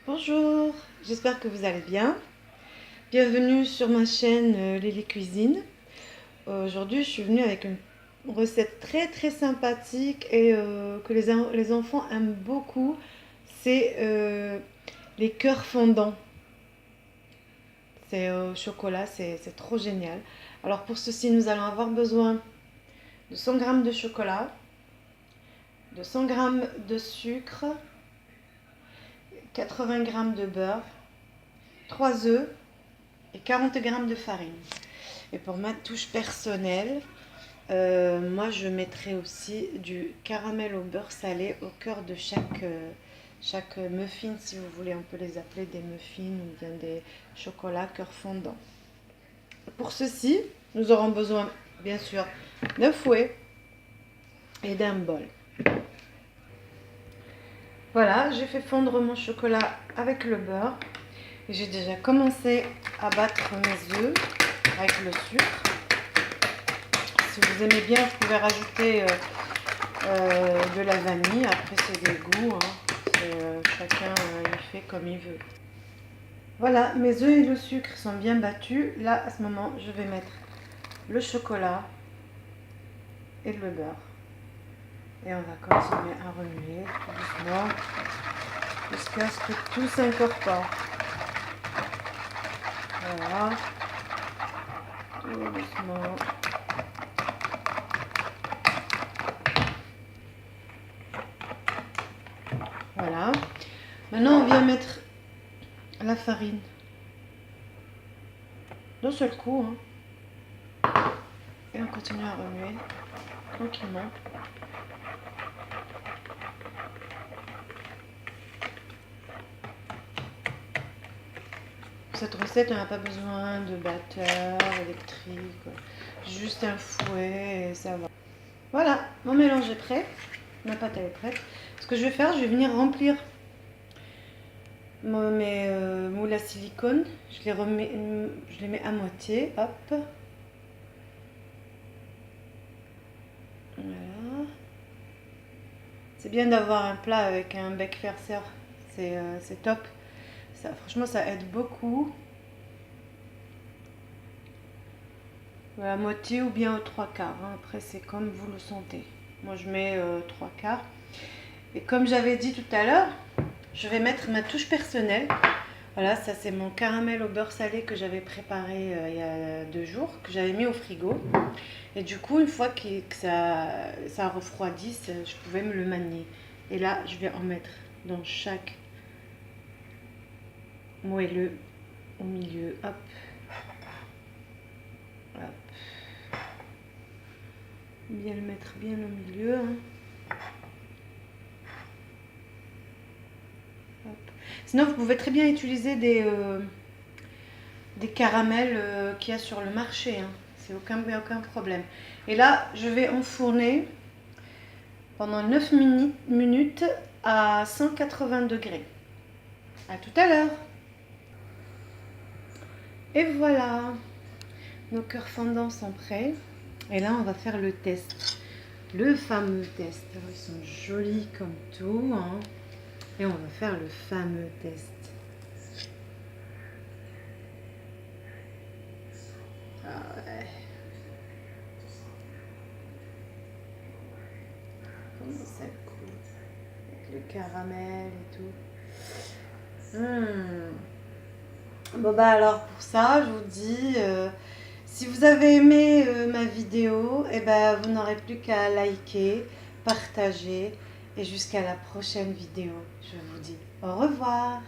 Bonjour, j'espère que vous allez bien. Bienvenue sur ma chaîne Lily Cuisine. Aujourd'hui, je suis venue avec une recette très sympathique et que les enfants aiment beaucoup. C'est les cœurs fondants. C'est au chocolat, c'est trop génial. Alors pour ceci, nous allons avoir besoin de 100 g de chocolat, de 100 g de sucre, 80 g de beurre, 3 œufs et 40 g de farine. Et pour ma touche personnelle, moi je mettrai aussi du caramel au beurre salé au cœur de chaque muffin, si vous voulez. On peut les appeler des muffins ou bien des chocolats cœur fondant. Pour ceci, nous aurons besoin bien sûr d'un fouet et d'un bol. Voilà, j'ai fait fondre mon chocolat avec le beurre. J'ai déjà commencé à battre mes œufs avec le sucre. Si vous aimez bien, vous pouvez rajouter de la vanille. Après, c'est des goûts. Chacun il fait comme il veut. Voilà, mes œufs et le sucre sont bien battus. Là, à ce moment, je vais mettre le chocolat et le beurre. Et on va continuer à remuer tout doucement jusqu'à ce que tout s'incorpore. Voilà, tout doucement. Voilà. Maintenant, on vient mettre la farine d'un seul coup. Et on continue à remuer tranquillement. Cette recette, on n'a pas besoin de batteur électrique. Juste un fouet et ça va. Voilà, mon mélange est prêt. Ma pâte elle est prête. Ce que je vais faire, je vais venir remplir mes moules à silicone. Je les mets à moitié. Hop. Voilà. C'est bien d'avoir un plat avec un bec farceur. C'est top. Ça, franchement, ça aide beaucoup. À moitié ou bien aux 3/4. Après, c'est comme vous le sentez. Moi, je mets 3/4. Et comme j'avais dit tout à l'heure, je vais mettre ma touche personnelle. Voilà, ça c'est mon caramel au beurre salé que j'avais préparé il y a 2 jours, que j'avais mis au frigo. Et du coup, une fois que ça refroidisse, je pouvais me le manier. Et là, je vais en mettre dans chaque moelleux au milieu. Hop. Hop. Bien le mettre bien au milieu. Sinon, vous pouvez très bien utiliser des caramels qu'il y a sur le marché. C'est aucun problème. Et là, je vais enfourner pendant 9 minutes à 180 degrés. À tout à l'heure. Et voilà, nos cœurs fondants sont prêts. Et là, on va faire le test. Le fameux test. Ils sont jolis comme tout. Et on va faire le fameux test. Ah ouais. Comment ça coule. Avec le caramel et tout. Bon bah alors pour ça, je vous dis, si vous avez aimé ma vidéo, et ben vous n'aurez plus qu'à liker, partager et jusqu'à la prochaine vidéo. Je vous dis au revoir.